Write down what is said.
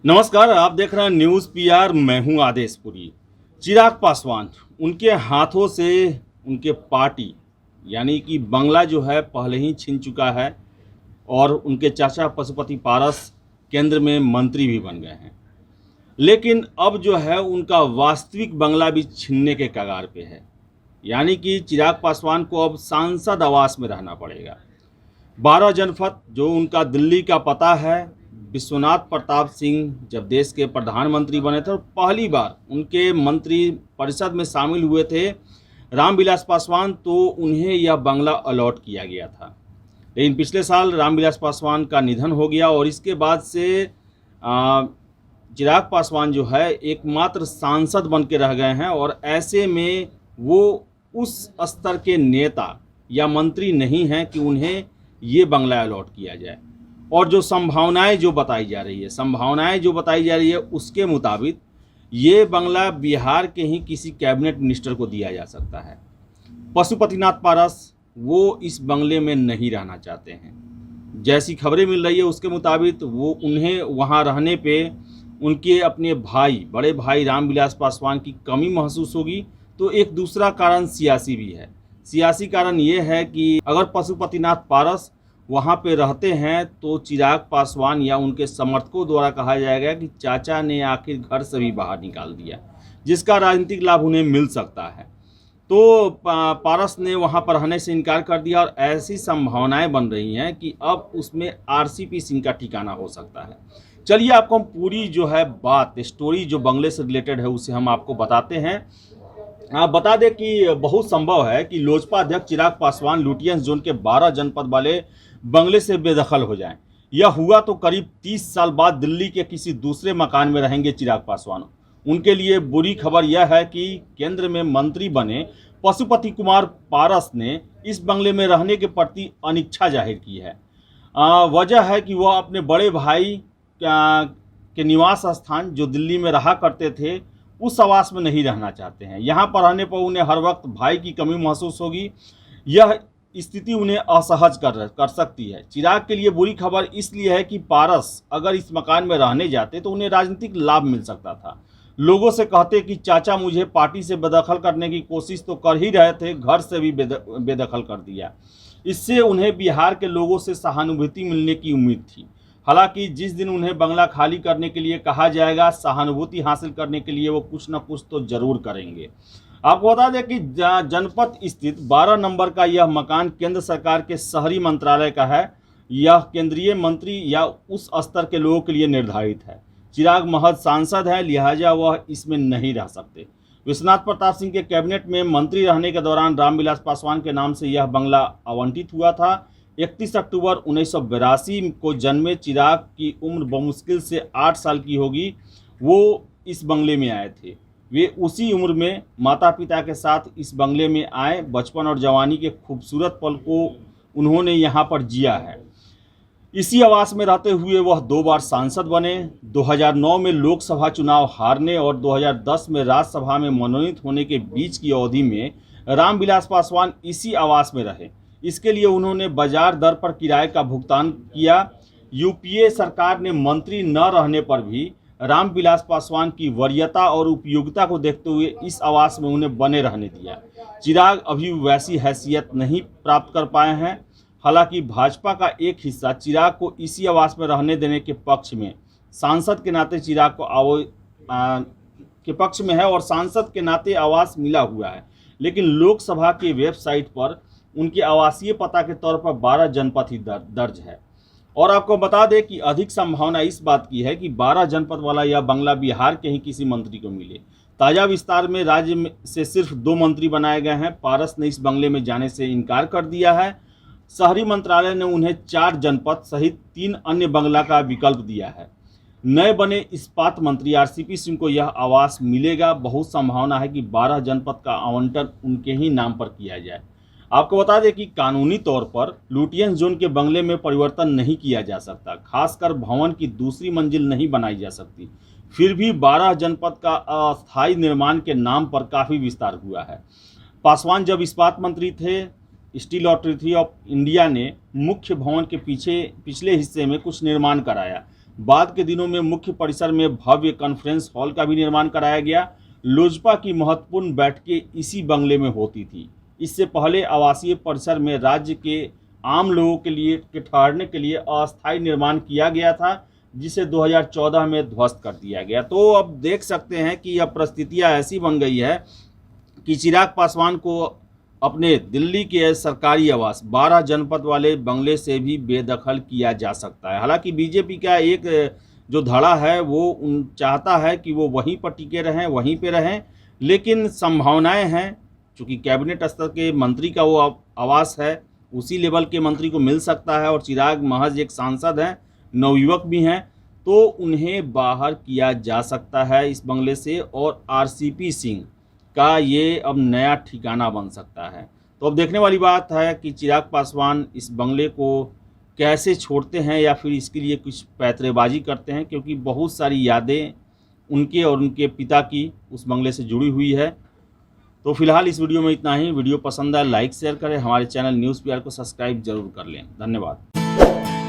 नमस्कार, आप देख रहे हैं न्यूज़ पीआर। मैं हूं आदेशपुरी। चिराग पासवान, उनके हाथों से उनके पार्टी यानी कि बंगला जो है पहले ही छीन चुका है और उनके चाचा पशुपति पारस केंद्र में मंत्री भी बन गए हैं। लेकिन अब जो है उनका वास्तविक बंगला भी छीनने के कगार पे है, यानी कि चिराग पासवान को अब सांसद आवास में रहना पड़ेगा। 12 जनपद जो उनका दिल्ली का पता है। विश्वनाथ प्रताप सिंह जब देश के प्रधानमंत्री बने थे और पहली बार उनके मंत्री परिषद में शामिल हुए थे रामविलास पासवान, तो उन्हें यह बंगला अलॉट किया गया था। लेकिन पिछले साल रामविलास पासवान का निधन हो गया और इसके बाद से चिराग पासवान जो है एकमात्र सांसद बन के रह गए हैं और ऐसे में वो उस स्तर के नेता या मंत्री नहीं हैं कि उन्हें ये बंगला अलॉट किया जाए। और जो संभावनाएं जो बताई जा रही है उसके मुताबिक ये बंगला बिहार के ही किसी कैबिनेट मिनिस्टर को दिया जा सकता है। पशुपतिनाथ पारस वो इस बंगले में नहीं रहना चाहते हैं। जैसी खबरें मिल रही है उसके मुताबिक वो उन्हें वहां रहने पे उनके अपने बड़े भाई रामविलास पासवान की कमी महसूस होगी। तो एक दूसरा कारण सियासी भी है। सियासी कारण ये है कि अगर पशुपतिनाथ पारस वहाँ पे रहते हैं तो चिराग पासवान या उनके समर्थकों द्वारा कहा जाएगा कि चाचा ने आखिर घर से भी बाहर निकाल दिया, जिसका राजनीतिक लाभ उन्हें मिल सकता है। तो पारस ने वहाँ पर रहने से इनकार कर दिया और ऐसी संभावनाएं बन रही हैं कि अब उसमें आरसीपी सिंह का ठिकाना हो सकता है। चलिए आपको हम पूरी जो है स्टोरी जो बंगले से रिलेटेड है उसे हम आपको बताते हैं। आप बता दें कि बहुत संभव है कि लोजपा अध्यक्ष चिराग पासवान लुटियंस जोन के 12 जनपद वाले बंगले से बेदखल हो जाएं। यह हुआ तो करीब 30 साल बाद दिल्ली के किसी दूसरे मकान में रहेंगे चिराग पासवान। उनके लिए बुरी खबर यह है कि केंद्र में मंत्री बने पशुपति कुमार पारस ने इस बंगले में रहने के प्रति अनिच्छा जाहिर की है। वजह है कि वह अपने बड़े भाई के निवास स्थान जो दिल्ली में रहा करते थे उस आवास में नहीं रहना चाहते हैं। यहाँ पर रहने पर उन्हें हर वक्त भाई की कमी महसूस होगी। यह स्थिति उन्हें असहज कर सकती है। चिराग के लिए बुरी खबर इसलिए है कि पारस अगर इस मकान में रहने जाते तो उन्हें राजनीतिक लाभ मिल सकता था। लोगों से कहते कि चाचा मुझे पार्टी से बेदखल करने की कोशिश तो कर ही रहे थे, घर से भी बेदखल कर दिया। इससे उन्हें बिहार के लोगों से सहानुभूति मिलने की उम्मीद थी। हालांकि जिस दिन उन्हें बंगला खाली करने के लिए कहा जाएगा, सहानुभूति हासिल करने के लिए वो कुछ न कुछ तो जरूर करेंगे। आपको बता दें कि जनपद स्थित 12 नंबर का यह मकान केंद्र सरकार के शहरी मंत्रालय का है। यह केंद्रीय मंत्री या उस स्तर के लोगों के लिए निर्धारित है। चिराग महज सांसद है, लिहाजा वह इसमें नहीं रह सकते। विश्वनाथ प्रताप सिंह के कैबिनेट में मंत्री रहने के दौरान रामविलास पासवान के नाम से यह बंगला आवंटित हुआ था। 31 अक्टूबर 1982 को जन्मे चिराग की उम्र बमुश्किल से 8 साल की होगी। वो इस बंगले में आए थे। वे उसी उम्र में माता पिता के साथ इस बंगले में आए। बचपन और जवानी के खूबसूरत पल को उन्होंने यहाँ पर जिया है। इसी आवास में रहते हुए वह 2 बार सांसद बने। 2009 में लोकसभा चुनाव हारने और 2010 में राज्यसभा में मनोनीत होने के बीच की अवधि में रामविलास पासवान इसी आवास में रहे। इसके लिए उन्होंने बाजार दर पर किराए का भुगतान किया। यूपीए सरकार ने मंत्री न रहने पर भी रामविलास पासवान की वरीयता और उपयोगिता को देखते हुए इस आवास में उन्हें बने रहने दिया। चिराग अभी वैसी हैसियत नहीं प्राप्त कर पाए हैं। हालांकि भाजपा का एक हिस्सा चिराग को इसी आवास में रहने देने के पक्ष में सांसद के नाते चिराग को के पक्ष में है और सांसद के नाते आवास मिला हुआ है। लेकिन लोकसभा की वेबसाइट पर उनके आवासीय पता के तौर पर 12 जनपद ही दर्ज है। और आपको बता दें कि अधिक संभावना इस बात की है कि 12 जनपद वाला यह बंगला बिहार के ही किसी मंत्री को मिले। ताज़ा विस्तार में राज्य से सिर्फ 2 मंत्री बनाए गए हैं। पारस ने इस बंगले में जाने से इनकार कर दिया है। शहरी मंत्रालय ने उन्हें 4 जनपद सहित 3 अन्य बंगला का विकल्प दिया है। नए बने इस्पात मंत्री आरसीपी सिंह को यह आवास मिलेगा। बहुत संभावना है कि 12 जनपद का आवंटन उनके ही नाम पर किया जाए। आपको बता दें कि कानूनी तौर पर लुटियंस जोन के बंगले में परिवर्तन नहीं किया जा सकता, खासकर भवन की दूसरी मंजिल नहीं बनाई जा सकती। फिर भी 12 जनपद का अस्थायी निर्माण के नाम पर काफ़ी विस्तार हुआ है। पासवान जब इस्पात मंत्री थे, स्टील अथॉरिटी ऑफ इंडिया ने मुख्य भवन के पिछले हिस्से में कुछ निर्माण कराया। बाद के दिनों में मुख्य परिसर में भव्य कॉन्फ्रेंस हॉल का भी निर्माण कराया गया। लोजपा की महत्वपूर्ण बैठकें इसी बंगले में होती थी। इससे पहले आवासीय परिसर में राज्य के आम लोगों के लिए ठहरने के लिए अस्थायी निर्माण किया गया था, जिसे 2014 में ध्वस्त कर दिया गया। तो अब देख सकते हैं कि अब परिस्थितियां ऐसी बन गई है कि चिराग पासवान को अपने दिल्ली के सरकारी आवास 12 जनपद वाले बंगले से भी बेदखल किया जा सकता है। हालांकि बीजेपी का एक जो धड़ा है वो चाहता है कि वो वहीं पर टिके रहें, वहीं पे रहें, लेकिन संभावनाएं हैं, चूँकि कैबिनेट स्तर के मंत्री का वो आवास है, उसी लेवल के मंत्री को मिल सकता है और चिराग महज एक सांसद हैं, नवयुवक भी हैं, तो उन्हें बाहर किया जा सकता है इस बंगले से और आरसीपी सिंह का ये अब नया ठिकाना बन सकता है। तो अब देखने वाली बात है कि चिराग पासवान इस बंगले को कैसे छोड़ते हैं या फिर इसके लिए कुछ पैंतरेबाजी करते हैं, क्योंकि बहुत सारी यादें उनके और उनके पिता की उस बंगले से जुड़ी हुई है। तो फिलहाल इस वीडियो में इतना ही। वीडियो पसंद आए लाइक शेयर करें, हमारे चैनल न्यूज़ PR को सब्सक्राइब जरूर कर लें। धन्यवाद।